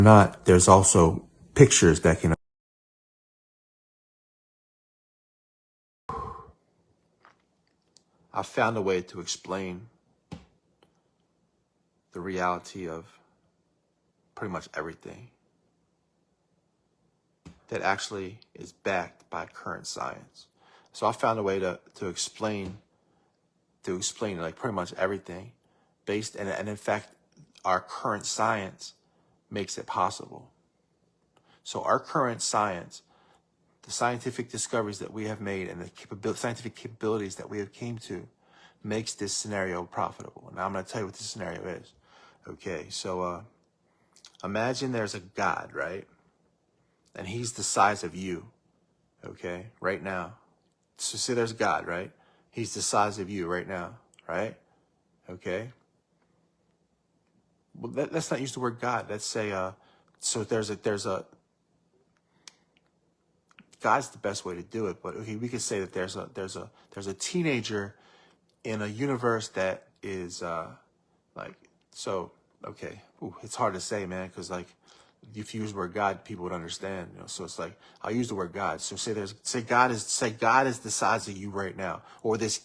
not, there's also pictures that can. I found a way to explain the reality of pretty much everything that actually is backed by current science. So I found a way to explain like pretty much everything based, and in fact, our current science makes it possible. So our current science, the scientific discoveries that we have made and the scientific capabilities that we have came to makes this scenario profitable. Now I'm going to tell you what this scenario is. Okay, so imagine there's a God, right? And he's the size of you, okay, right now. So say there's God, right? He's the size of you right now, right? Okay. Well, let's not use the word God. Let's say, so there's a, God's the best way to do it, but okay, we could say that there's a teenager in a universe that is like, so okay. Ooh, it's hard to say, man, because like if you use the word God, people would understand. You know, so it's like I'll use the word God. So say God is the size of you right now, or this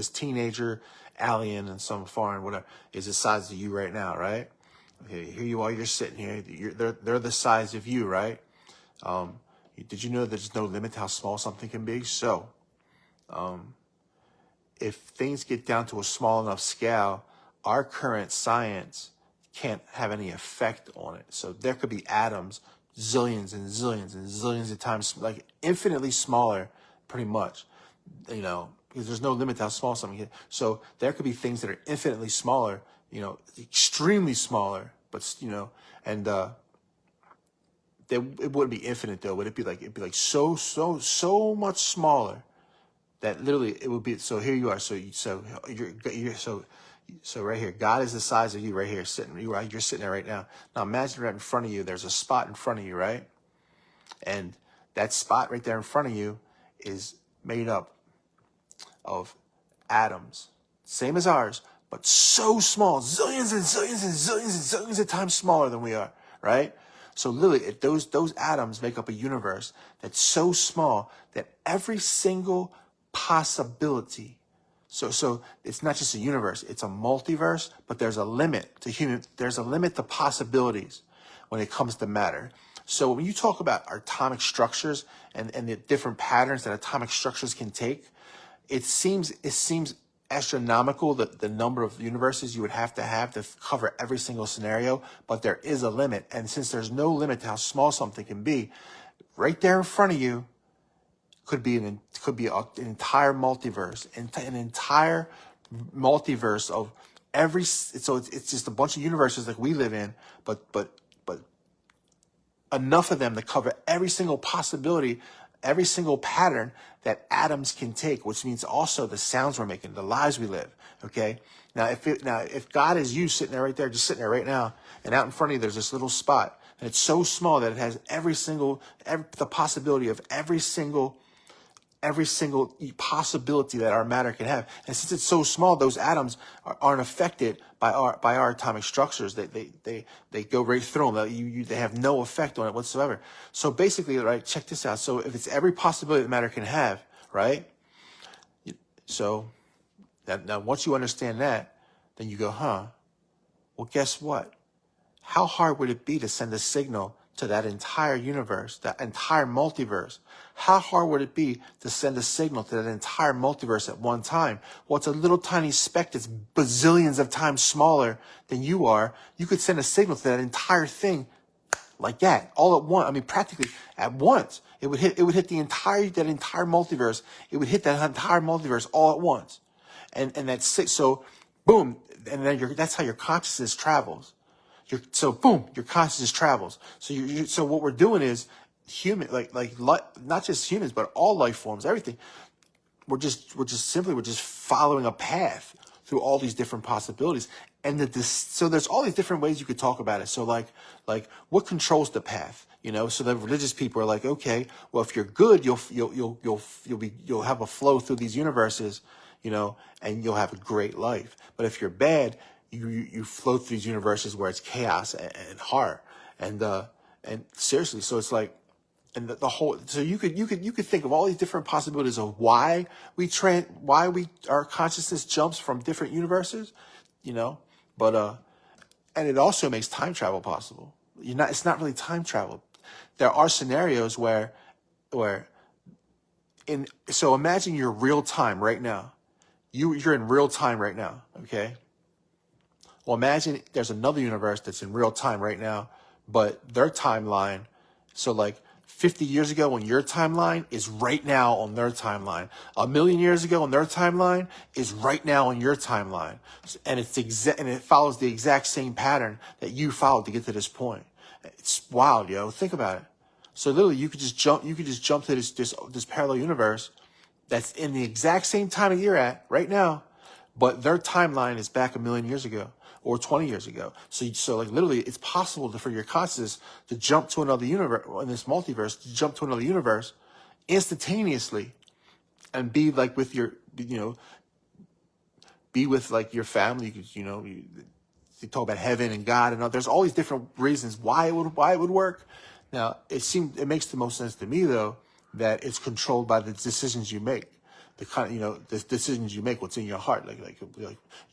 teenager alien in some foreign whatever is the size of you right now, right? Okay, here you are. You're sitting here. They're the size of you, right? Did you know there's no limit to how small something can be? So, if things get down to a small enough scale, our current science can't have any effect on it. So there could be atoms, zillions and zillions and zillions of times, like infinitely smaller, pretty much, you know, because there's no limit to how small something is. So there could be things that are infinitely smaller, you know, extremely smaller, but, you know, and, it wouldn't be infinite though. Would it be like, it'd be like so much smaller that literally it would be. So here you are. So right here, God is the size of you right here sitting. You're sitting there right now. Now imagine right in front of you, there's a spot in front of you, right? And that spot right there in front of you is made up of atoms, same as ours, but so small, zillions and zillions and zillions and zillions of times smaller than we are, right? So literally, those atoms make up a universe that's so small that every single possibility. So it's not just a universe; it's a multiverse. But there's a limit to There's a limit to possibilities when it comes to matter. So when you talk about atomic structures and the different patterns that atomic structures can take, it seems astronomical that the number of universes you would have to cover every single scenario, but there is a limit. And since there's no limit to how small something can be, right there in front of you could be an entire multiverse, an entire multiverse of so it's just a bunch of universes like we live in, but enough of them to cover every single possibility, every single pattern that atoms can take, which means also the sounds we're making, the lives we live. Okay. Now, if God is you sitting there right there, just sitting there right now, and out in front of you, there's this little spot, and it's so small that it has the possibility of every single possibility that our matter can have. And since it's so small, those atoms aren't affected by our atomic structures. They go right through them. They have no effect on it whatsoever. So basically, right, check this out. So if it's every possibility that matter can have, right? So now once you understand that, then you go, well, guess what? How hard would it be to send a signal to that entire universe, that entire multiverse? How hard would it be to send a signal to that entire multiverse at one time? Well, it's a little tiny speck that's bazillions of times smaller than you are. You could send a signal to that entire thing like that, all at once. I mean, practically at once. It would hit that entire multiverse. It would hit that entire multiverse all at once. And that's it. So boom. And then that's how your consciousness travels. So boom, your consciousness travels. So so what we're doing is human, like not just humans, but all life forms, everything. We're just following a path through all these different possibilities. And so there's all these different ways you could talk about it. So like what controls the path? You know, so the religious people are like, okay, well, if you're good, you'll have a flow through these universes, you know, and you'll have a great life. But if you're bad, you flow through these universes where it's chaos and horror. And seriously, so it's like, and the whole, so you could think of all these different possibilities of why our consciousness jumps from different universes, you know, but and it also makes time travel possible. It's not really time travel. There are scenarios where so imagine you're real time right now. You're in real time right now, okay? Well, imagine there's another universe that's in real time right now, but their timeline, so like 50 years ago on your timeline is right now on their timeline. A million years ago on their timeline is right now on your timeline. And and it follows the exact same pattern that you followed to get to this point. It's wild, yo. Think about it. So literally you could just jump to this parallel universe that's in the exact same time that you're at right now, but their timeline is back a million years ago or 20 years ago. So like literally it's possible for your consciousness to jump to another universe, in this multiverse, to jump to another universe instantaneously and be like with your, be with like your family. You talk about heaven and God and all, there's all these different reasons why it would work. Now, it makes the most sense to me though, that it's controlled by the decisions you make. The decisions you make, what's in your heart. Like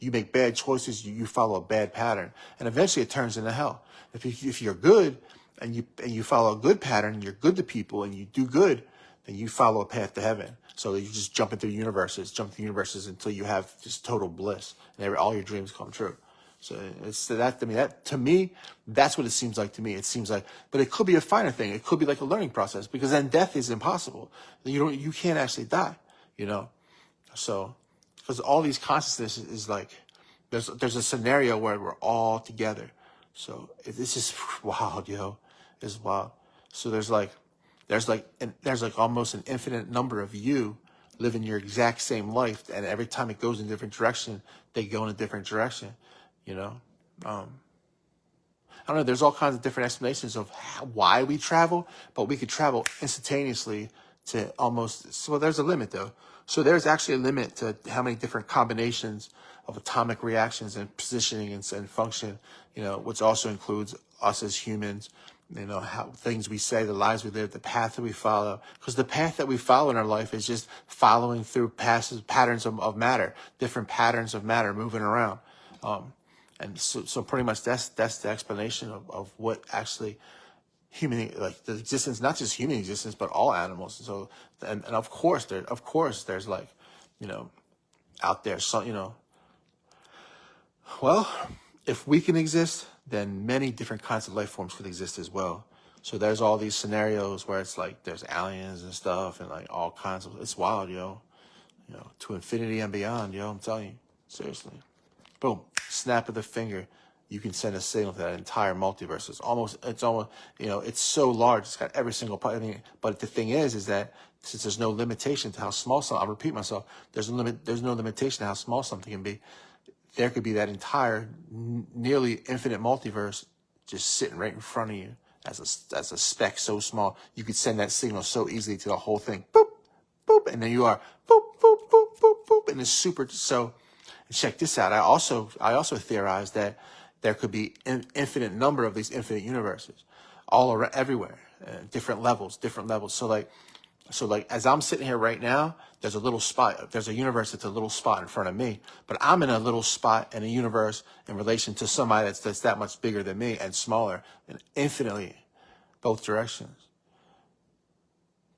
you make bad choices, you follow a bad pattern, and eventually it turns into hell. If you're good and you follow a good pattern, you're good to people and you do good, then you follow a path to heaven. So you just jump through universes until you have just total bliss and all your dreams come true. So that to me, that's what it seems like to me. It seems like, but it could be a finer thing. It could be like a learning process, because then death is impossible. You can't actually die. So because all these consciousness is like, there's a scenario where we're all together. So this is wild, yo. It's wild. So there's like almost an infinite number of you living your exact same life, and every time it goes in a different direction, they go in a different direction. I don't know. There's all kinds of different explanations of why we travel, but we could travel instantaneously to almost. So there's a limit though. So there's actually a limit to how many different combinations of atomic reactions and positioning and function, which also includes us as humans, how things we say, the lives we live, the path that we follow. Because the path that we follow in our life is just following through patterns of matter, different patterns of matter moving around. And so pretty much that's the explanation of what actually human, like the existence, not just human existence, but all animals. So, and of course there's like, out there, so, well, if we can exist, then many different kinds of life forms could exist as well. So there's all these scenarios where it's like, there's aliens and stuff and like all kinds of, it's wild, to infinity and beyond, I'm telling you, seriously. Boom, snap of the finger, you can send a signal to that entire multiverse. It's almost, it's so large. It's got every single part. But the thing is that since there's no limitation to how small I'll repeat myself, there's no limitation to how small something can be. There could be that entire nearly infinite multiverse just sitting right in front of you as a speck so small. You could send that signal so easily to the whole thing. Boop, boop, and then you are boop, boop, boop, boop, boop, and it's super. So check this out. I also theorize that there could be an infinite number of these infinite universes, all around, everywhere, different levels. So like as I'm sitting here right now, there's a little spot. There's a universe that's a little spot in front of me, but I'm in a little spot in a universe in relation to somebody that's that much bigger than me and smaller, and infinitely, both directions.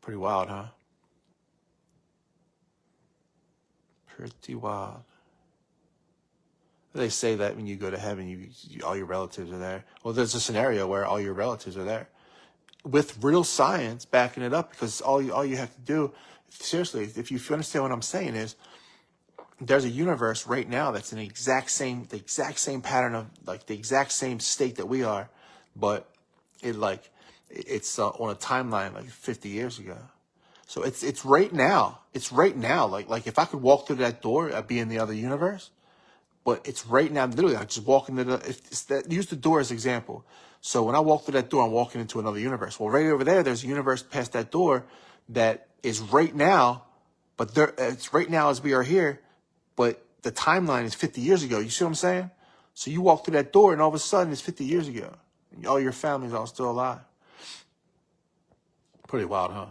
Pretty wild, huh? Pretty wild. They say that when you go to heaven, all your relatives are there. Well, there's a scenario where all your relatives are there, with real science backing it up. Because all you have to do, seriously, if you understand what I'm saying, is there's a universe right now that's in the exact same pattern of like the exact same state that we are, but it's on a timeline like 50 years ago. So it's right now. It's right now. Like if I could walk through that door, I'd be in the other universe. But it's right now, literally, I just walk into use the door as an example. So when I walk through that door, I'm walking into another universe. Well, right over there, there's a universe past that door that is right now, but it's right now as we are here, but the timeline is 50 years ago. You see what I'm saying? So you walk through that door, and all of a sudden, it's 50 years ago. All your family's all still alive. Pretty wild, huh?